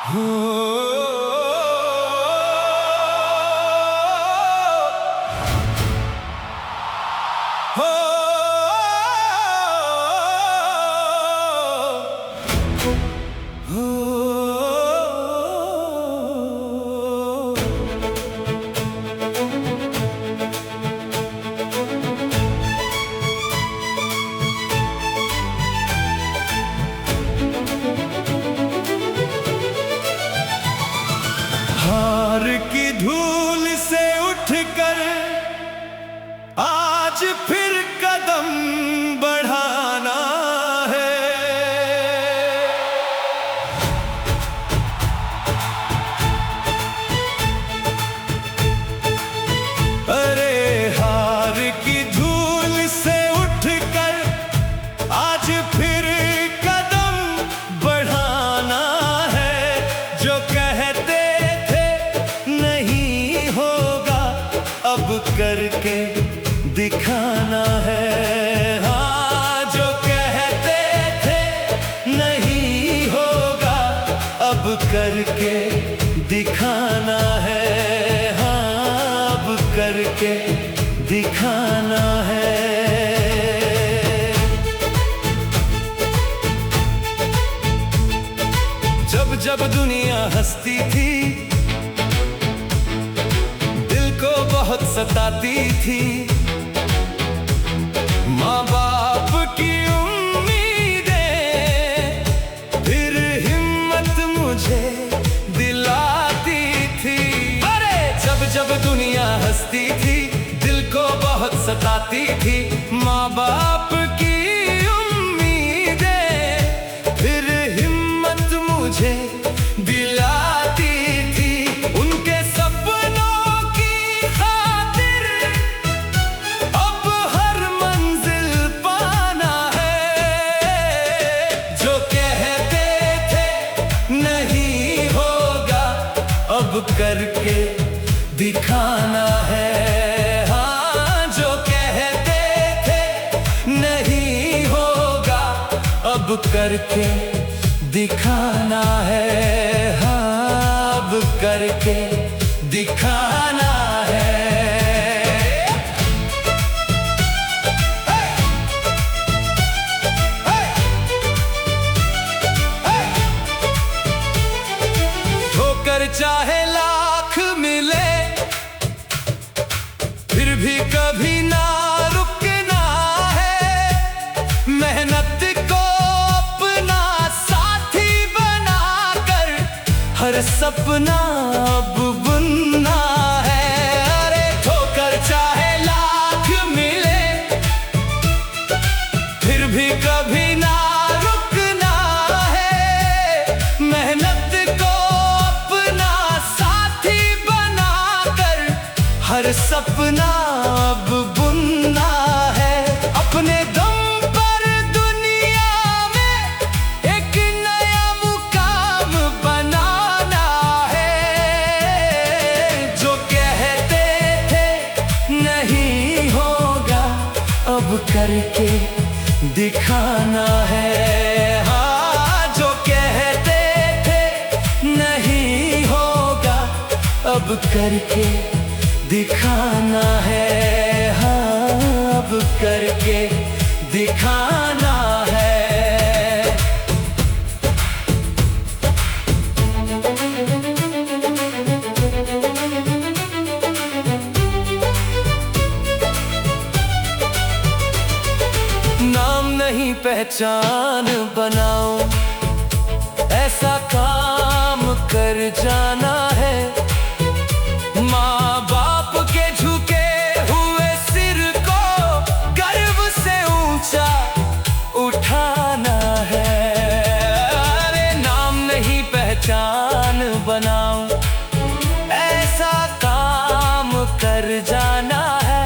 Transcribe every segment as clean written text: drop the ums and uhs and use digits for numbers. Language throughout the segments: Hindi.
हो, हो, हार की धूल से उठकर आज फिर कदम बढ़ाना है। अरे हार की धूल से उठकर आज फिर कदम बढ़ाना है। जो कहते अब करके दिखाना है। हाँ, जो कहते थे नहीं होगा अब करके दिखाना है। हाँ, अब करके दिखाना है। जब जब दुनिया हंसती थी बहुत सताती थी, माँ बाप की उम्मीदें फिर हिम्मत मुझे दिलाती थी। अरे जब जब दुनिया हंसती थी दिल को बहुत सताती थी, माँ बाप की उम्मीदें फिर हिम्मत मुझे दिलाती थी। उनके करके दिखाना है। हाँ, जो कहते थे नहीं होगा अब करके दिखाना है। हाँ, अब करके दिखाना है। ठोकर चाहे लाख मिले फिर भी कभी ना रुकना है। मेहनत को अपना साथी बनाकर हर सपना अब बुनना है। अरे ठोकर चाहे लाख मिले फिर भी कभी ना रुकना है। मेहनत हर सपना अब बुनना है। अपने दम पर दुनिया में एक नया मुकाम बनाना है। जो कहते थे नहीं होगा अब करके दिखाना है। हाँ, जो कहते थे नहीं होगा अब करके दिखाना है। हाँ, अब करके दिखाना है। नाम नहीं पहचान बनाऊं, ऐसा काम कर जाना है। माँ बाप के झुके हुए सिर को गर्व से ऊंचा उठाना है। अरे नाम नहीं पहचान बनाऊं, ऐसा काम कर जाना है।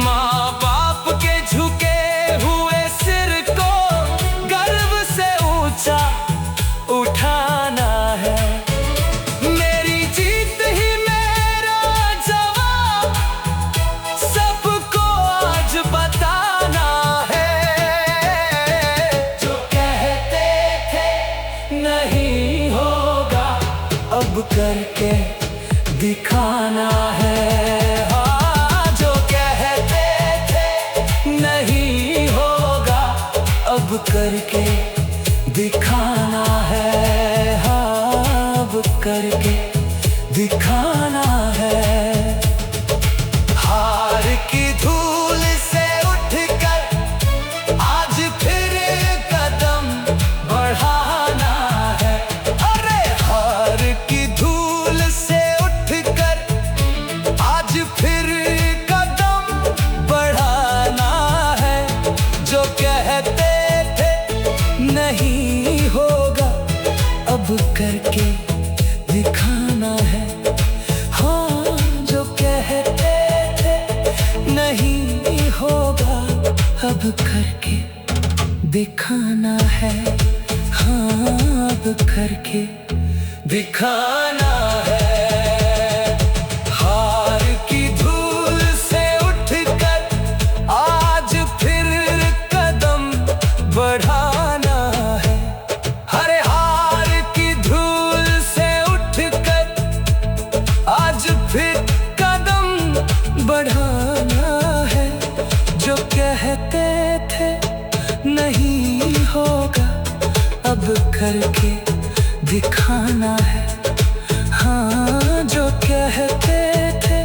माँ बाप के झुके हुए सिर को गर्व से ऊंचा उठाना है। नहीं हो करके दिखाना है। हाँ, जो कहते थे नहीं होगा, अब करके दिखाना है। हाँ, अब करके दिखाना है। हार की धूल से उठकर आज फिर कदम बढ़ाना है। अरे हार की धूल से उठकर आज फिर कदम बढ़ाना है। जो कहते थे नहीं होगा, अब करके दिखाना है। हाँ, जो कहते थे नहीं होगा, अब करके दिखाना है। हाँ, अब करके दिखाना है। हार की धूल से उठकर आज फिर कदम बढ़ाना है। हरे हार की धूल से उठकर आज फिर कदम बढ़ाना है। जो कहते थे नहीं होगा, अब करके दिखाना है। हाँ, जो कहते थे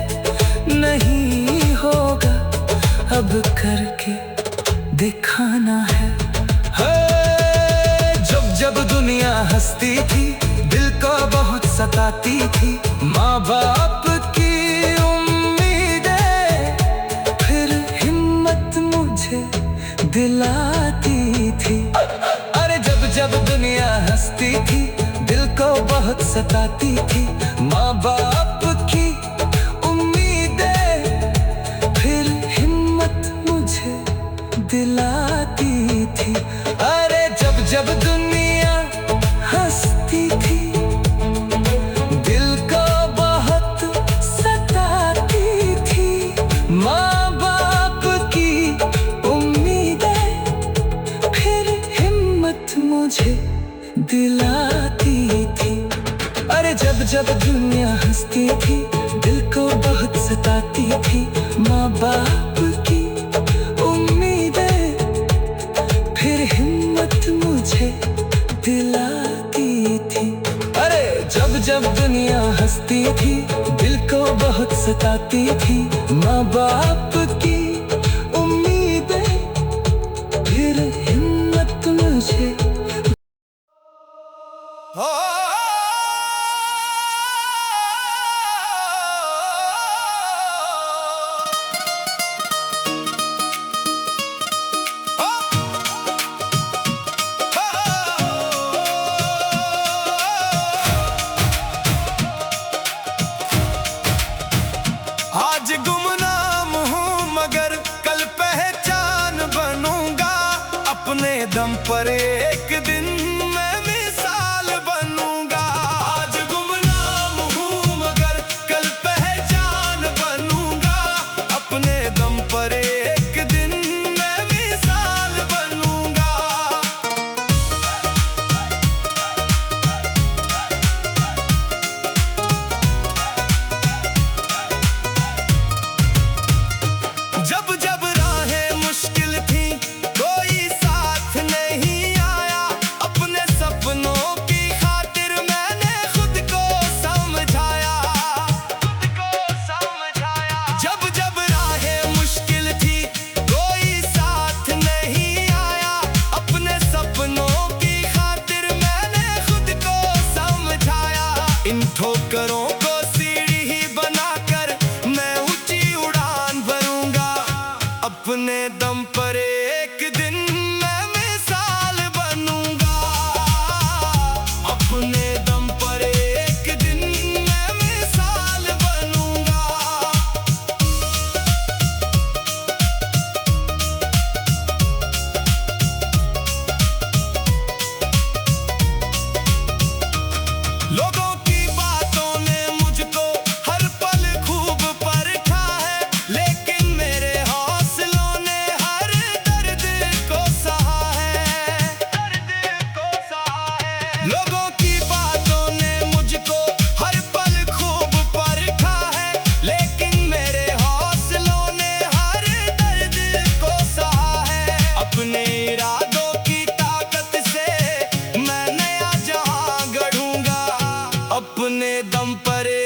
नहीं होगा, अब करके दिखाना है। जब जब दुनिया हंसती थी, दिल को बहुत सताती थी। माँ बाप की उम्मीदें फिर हिम्मत मुझे दिलाती थी। अरे जब जब दुनिया हंसती थी, दिल को बहुत सताती थी। माँ बाप की उम्मीदें फिर हिम्मत मुझे दिलाती थी। अरे जब जब दुनिया हंसती थी, दिल को बहुत सताती थी। माँ बाप की उम्मीदें फिर हिम्मत मुझे दिलाती थी। अरे जब जब दुनिया हंसती थी, दिल को बहुत सताती थी। माँ बाप की उम्मीदें फिर हिम्मत मुझे दिलाती थी। अरे जब जब दुनिया हंसती थी, दिल को बहुत सताती थी। माँ बाप की उम्मीदें फिर हिम्मत मुझे। आज गुमनाम हूँ मगर कल पहचान बनूंगा। अपने दम पर एक दिन मैं मिसाल बनूंगा। आज गुमनाम हूँ मगर कल पहचान बनूंगा। अपने दम पर एक दिन मैं मिसाल बनूंगा। जब जब राहें मुश्किल थी, कोई साथ नहीं आया। अपने सपनों की खातिर मैंने खुद को समझाया। जब जब राहें मुश्किल थी, कोई साथ नहीं आया। अपने सपनों की खातिर मैंने खुद को समझाया। इन ठोकरों को सीढ़ी ही बनाकर मैं ऊंची उड़ान भरूंगा। अपने दम पर एक दिन मैं मिसाल बनूंगा। अपने दम पर एक दिन मैं मिसाल बनूंगा। लोगों की बातों ने मुझको हर पल खूब परखा है, लेकिन मेरे हौसलों ने हर दर्द को सहा है। लोगों की बातों ने मुझको हर अपने दम पर